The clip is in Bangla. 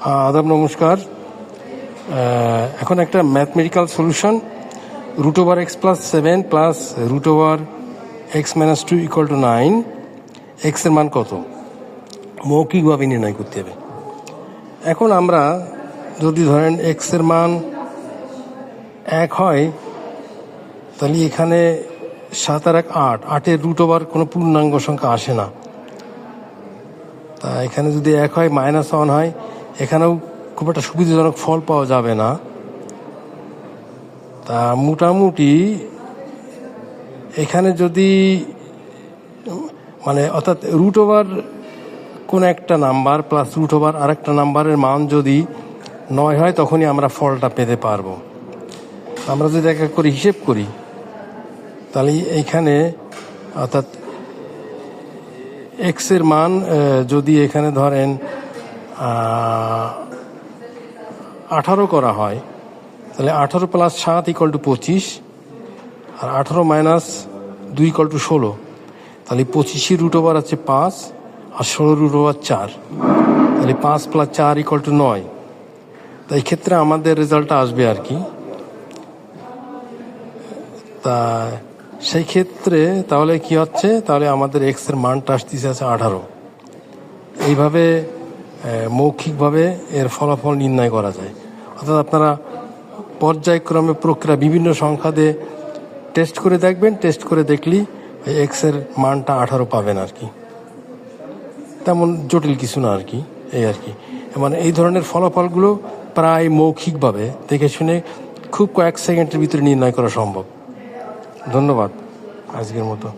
আদাব, নমস্কার। এখন একটা mathematical solution, √(x+7 plus √(x-2 = 9) এক্সের মান কত মৌখিকভাবে নির্ণয় করতে হবে। এখন আমরা যদি ধরেন এক্সের মান 1 হয়, তাহলে এখানে 7 আর 1 8, 8-এর √ কোনো পূর্ণাঙ্গ সংখ্যা আসে না। তা এখানে যদি 1 হয়, -1 হয়, এখানেও খুব একটা সুবিধাজনক ফল পাওয়া যাবে না। তা মোটামুটি এখানে যদি অর্থাৎ কোনো একটা নাম্বার প্লাস আরেকটা নাম্বারের মান যদি 9 হয়, তখনই আমরা ফলটা পেতে পারবো। আমরা যদি এক এক করে হিসেব করি, তাহলে এইখানে অর্থাৎ এক্সের মান যদি এখানে ধরেন 18 করা হয়, তাহলে 18 + 7 = 25, আর 18 - 2 = 16। তাহলে 25-এর √ আছে 5 আর 16-এর √ 4, তাহলে 5 + 4 = 9। তো এই ক্ষেত্রে আমাদের রেজাল্টটা আসবে আর কি। তা সেই ক্ষেত্রে তাহলে কি হচ্ছে, তাহলে আমাদের এক্সের মানটা আসতেছে 18। এইভাবে মৌখিকভাবে এর ফলাফল নির্ণয় করা যায়। অর্থাৎ আপনারা পর্যায়ক্রমে প্রক্রিয়া বিভিন্ন সংখ্যা দিয়ে টেস্ট করে দেখবেন, টেস্ট করে দেখলেই এক্সের মানটা 18 পাবেন আর কি। তেমন জটিল কিছু না আর কি, এই আর কি। এই ধরনের ফলাফলগুলো প্রায় মৌখিকভাবে দেখে শুনে খুব কয়েক সেকেন্ডের ভিতরে নির্ণয় করা সম্ভব। ধন্যবাদ আজকের মতো।